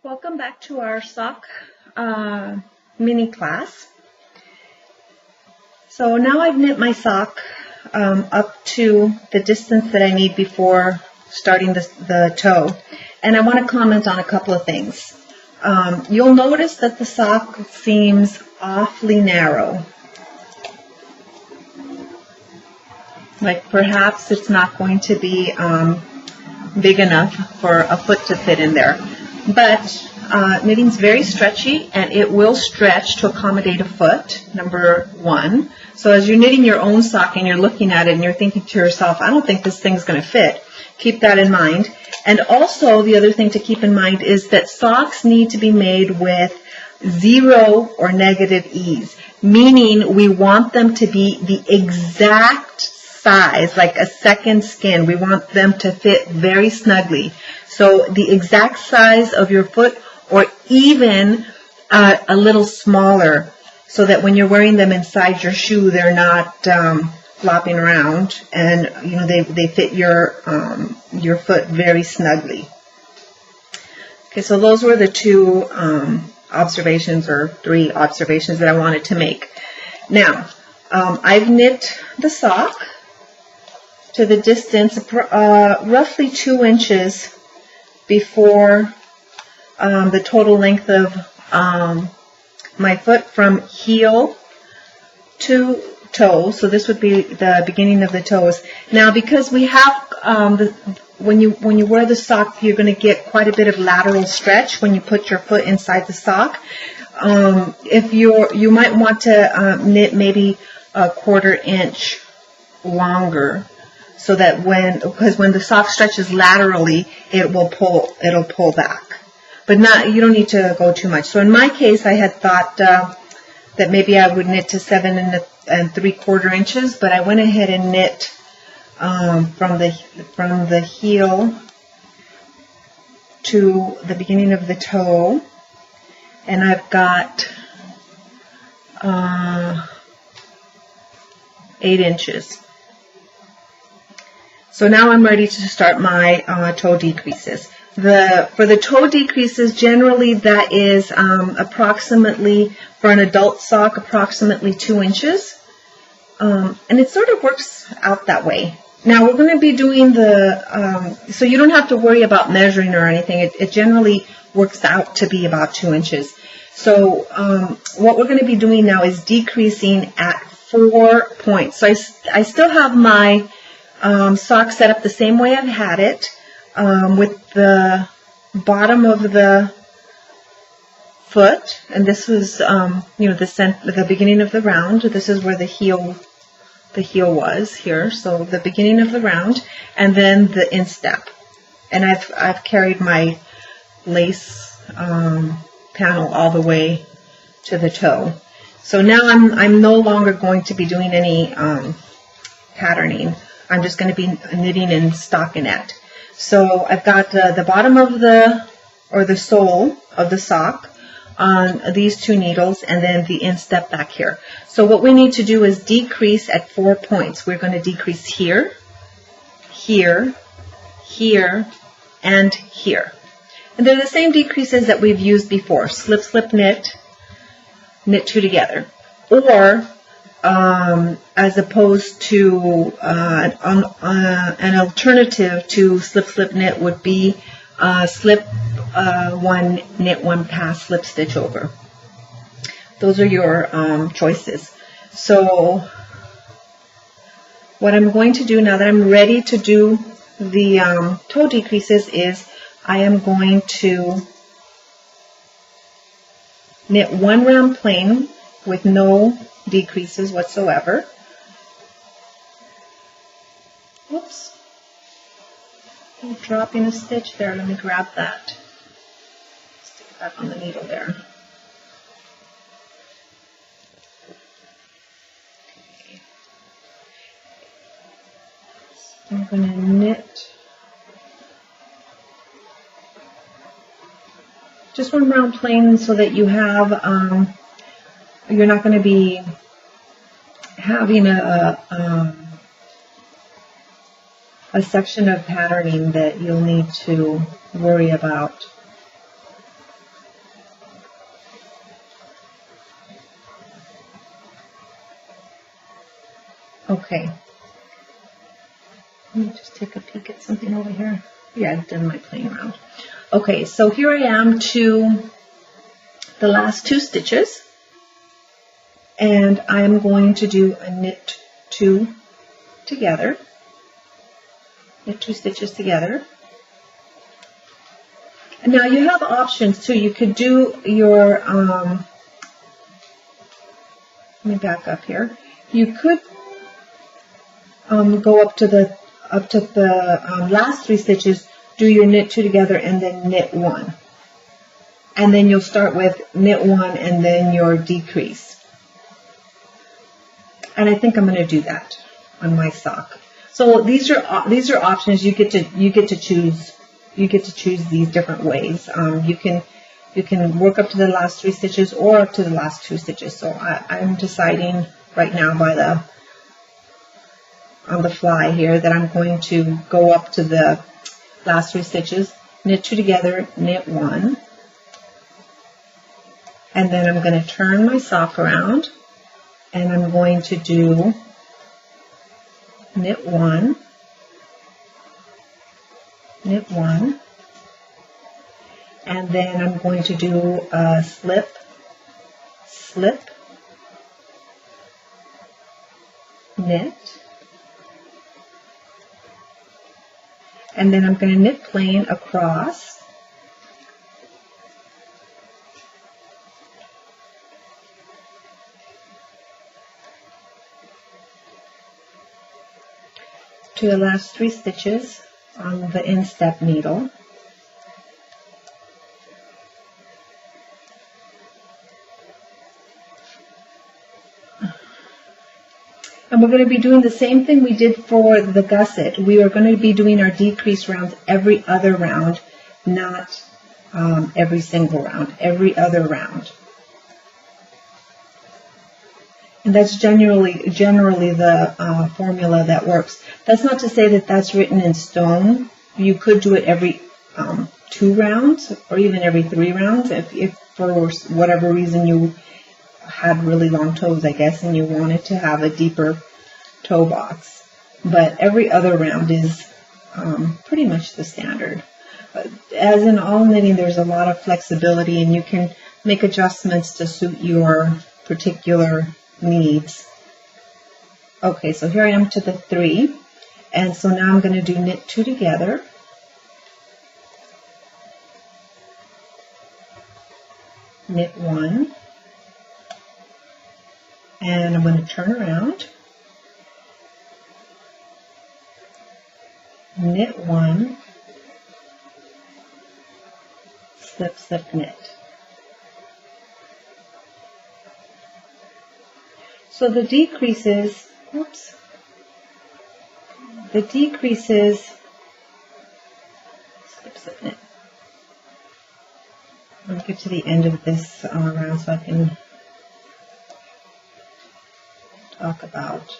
Welcome back to our sock mini class. So now I've knit my sock up to the distance that I need before starting the toe, and I want to comment on a couple of things. You'll notice that the sock seems awfully narrow. Like perhaps it's not going to be big enough for a foot to fit in there. But knitting's very stretchy, and it will stretch to accommodate a foot, number one. So as you're knitting your own sock and you're looking at it and you're thinking to yourself, I don't think this thing's going to fit, keep that in mind. And also the other thing to keep in mind is that socks need to be made with 0 or negative ease, meaning we want them to be the exact size, like a second skin. We want them to fit very snugly. So the exact size of your foot, or even a little smaller, so that when you're wearing them inside your shoe, they're not flopping around, and they fit your foot very snugly. Okay, so those were the two observations, or 3 observations that I wanted to make. Now, I've knit the sock to the distance roughly 2 inches before the total length of my foot from heel to toe. So this would be the beginning of the toes. Now, because we have when you wear the sock, you're going to get quite a bit of lateral stretch when you put your foot inside the sock. If you might want to knit maybe a 1/4 inch longer, so that because when the sock stretches laterally, it'll pull back. But you don't need to go too much. So in my case, I had thought that maybe I would knit to 7 3/4 inches, but I went ahead and knit from the heel to the beginning of the toe, and I've got 8 inches. So now I'm ready to start my toe decreases. For the toe decreases, generally that is approximately, for an adult sock, approximately 2 inches. And it sort of works out that way. Now we're going to be doing so you don't have to worry about measuring or anything. It generally works out to be about 2 inches. So what we're going to be doing now is decreasing at 4 points. So I still have my sock set up the same way I've had it, with the bottom of the foot, and this was the beginning of the round. This is where the heel was here, so the beginning of the round, and then the instep. And I've carried my lace panel all the way to the toe. So now I'm no longer going to be doing any patterning. I'm just going to be knitting in stockinette. So I've got the bottom of the sole of the sock on these 2 needles, and then the instep back here. So what we need to do is decrease at 4 points. We're going to decrease here, here, here, and here. And they're the same decreases that we've used before. Slip, slip, knit, knit 2 together. Or as opposed to an alternative to slip, slip, knit would be slip 1, knit 1, pass, slip, stitch over. Those are your choices. So what I'm going to do now that I'm ready to do the toe decreases is I am going to knit 1 round plain with no decreases whatsoever. Whoops. I'm dropping a stitch there. Let me grab that. Stick it back on the needle there. Okay. So I'm going to knit just 1 round plain, so that you have you're not going to be having a section of patterning that you'll need to worry about. Okay. Let me just take a peek at something over here. Yeah, I've done my playing around. Okay, so here I am to the last 2 stitches. And I'm going to do a knit 2 together. Knit 2 stitches together. And now you have options too. You could do your, let me back up here. You could go up to the last 3 stitches, do your knit 2 together, and then knit 1. And then you'll start with knit 1 and then your decrease. And I think I'm going to do that on my sock. So these are options. You get to choose. You get to choose these different ways. You can work up to the last 3 stitches or up to the last 2 stitches. So I'm deciding right now on the fly here that I'm going to go up to the last 3 stitches, knit 2 together, knit 1, and then I'm going to turn my sock around and I'm going to do knit 1, knit 1, and then I'm going to do a slip, slip, knit, and then I'm going to knit plain across, to the last 3 stitches on the instep needle. And we're going to be doing the same thing we did for the gusset. We are going to be doing our decrease rounds every other round, not every single round, every other round. And that's generally the formula that works. That's not to say that that's written in stone. You could do it every 2 rounds or even every 3 rounds if for whatever reason you had really long toes, I guess, and you wanted to have a deeper toe box. But every other round is pretty much the standard. As in all knitting, there's a lot of flexibility, and you can make adjustments to suit your particular needs. Okay, so here I am to the 3, and so now I'm going to do knit 2 together, knit 1, and I'm going to turn around, knit 1, slip, slip, knit. So the decreases, oops, slip, slip, knit. I'll get to the end of this round so I can talk about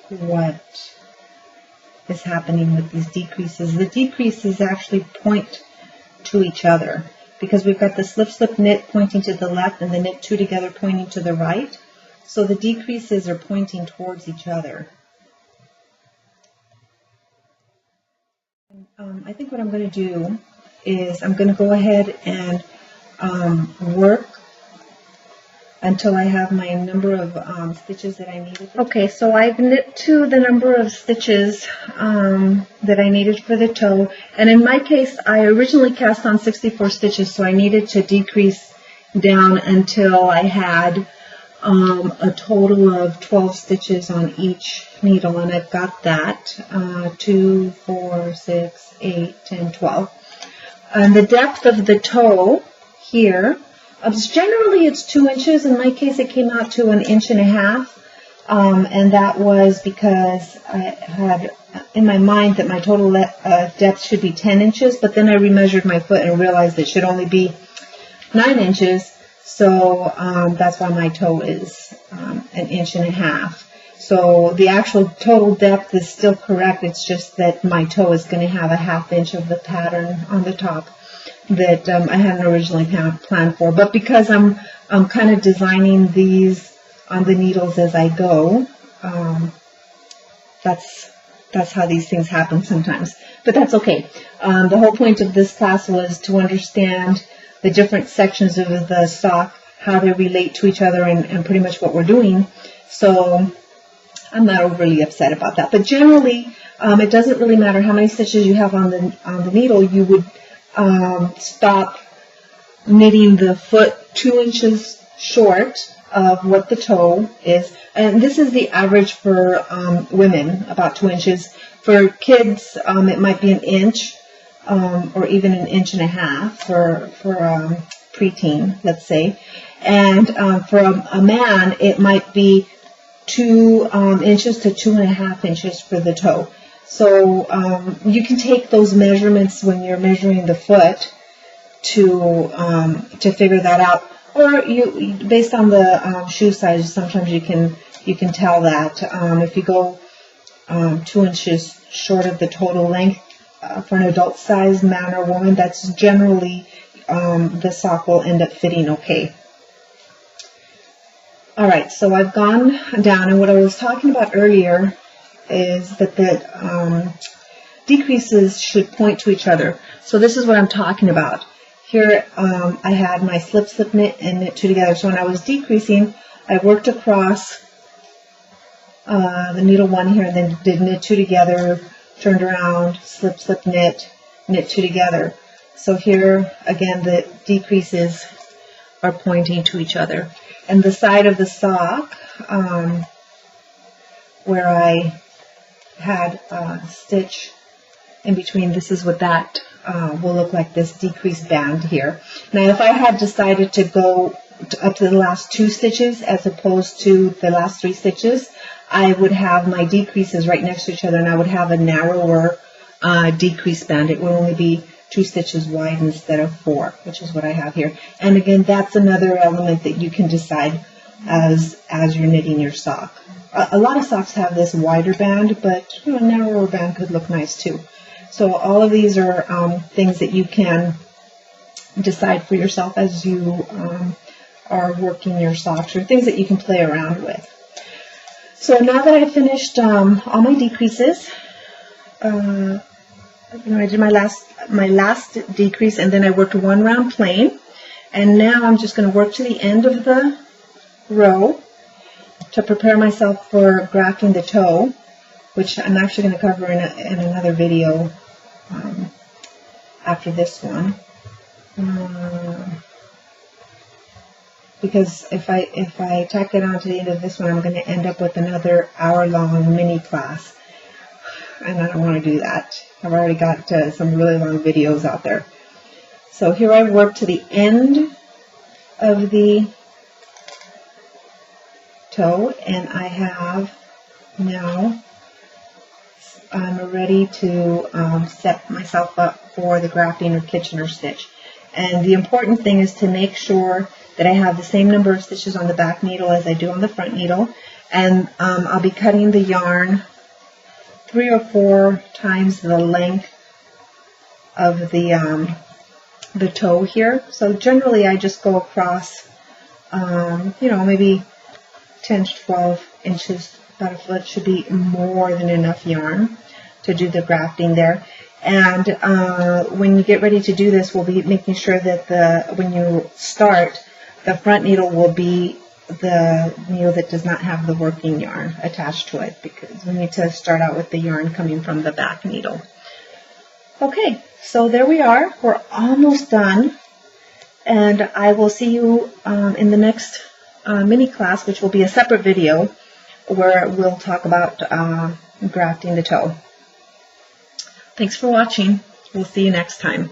what is happening with these decreases. The decreases actually point to each other, because we've got the slip, slip, knit pointing to the left and the knit 2 together pointing to the right. So the decreases are pointing towards each other. I think what I'm going to do is I'm going to go ahead and work until I have my number of stitches that I needed. Okay, so I've knit to the number of stitches that I needed for the toe, and in my case I originally cast on 64 stitches, so I needed to decrease down until I had a total of 12 stitches on each needle, and I've got that 2, 4, 6, 8, 10, 12. And the depth of the toe here, generally it's 2 inches. In my case, it came out to 1.5 inches, and that was because I had in my mind that my total depth should be 10 inches, but then I remeasured my foot and realized it should only be 9 inches, so that's why my toe is 1.5 inches. So the actual total depth is still correct, it's just that my toe is going to have a 1/2 inch of the pattern on the top that I hadn't originally planned for. But because I'm kind of designing these on the needles as I go. That's how these things happen sometimes, but that's okay. The whole point of this class was to understand the different sections of the sock, how they relate to each other, and pretty much what we're doing. So I'm not overly upset about that. But generally, it doesn't really matter how many stitches you have on the needle. You would stop knitting the foot 2 inches short of what the toe is. And this is the average for women, about 2 inches. For kids, it might be 1 inch or even 1.5 inches for preteen, let's say. And for a man, it might be 2 inches to 2.5 inches for the toe. So you can take those measurements when you're measuring the foot to figure that out. Or you, based on the shoe size, sometimes you can tell that if you go 2 inches short of the total length for an adult size man or woman, that's generally the sock will end up fitting okay. All right, so I've gone down, and what I was talking about earlier is that the decreases should point to each other. So this is what I'm talking about. Here I had my slip, slip, knit, and knit 2 together. So when I was decreasing, I worked across the needle 1 here, and then did knit 2 together, turned around, slip, slip, knit 2 together. So here, again, the decreases are pointing to each other. And the side of the sock, where I had a stitch in between, this is what that will look like, this decreased band here. Now, if I had decided to go up to the last 2 stitches as opposed to the last 3 stitches, I would have my decreases right next to each other, and I would have a narrower decrease band. It would only be 2 stitches wide instead of 4, which is what I have here. And again, that's another element that you can decide as you're knitting your sock. A lot of socks have this wider band, but a narrower band could look nice too. So all of these are things that you can decide for yourself as you are working your socks, or things that you can play around with. So now that I've finished all my decreases, I did my last decrease, and then I worked 1 round plain, and now I'm just going to work to the end of the row to prepare myself for grafting the toe, which I'm actually going to cover in another video after this one, because if I tack it on to the end of this one, I'm going to end up with another hour-long mini class, and I don't want to do that. I've already got some really long videos out there. So here I've worked to the end of the toe, and I have now, I'm ready to set myself up for the grafting or Kitchener stitch. And the important thing is to make sure that I have the same number of stitches on the back needle as I do on the front needle, and I'll be cutting the yarn 3 or 4 times the length of the toe here. So generally I just go across, maybe 10 to 12 inches, about a foot should be more than enough yarn to do the grafting there. And when you get ready to do this, we'll be making sure that when you start, the front needle will be the needle that does not have the working yarn attached to it, because we need to start out with the yarn coming from the back needle. Okay, so there we are. We're almost done, and I will see you in the next mini class, which will be a separate video where we'll talk about grafting the toe. Thanks for watching. We'll see you next time.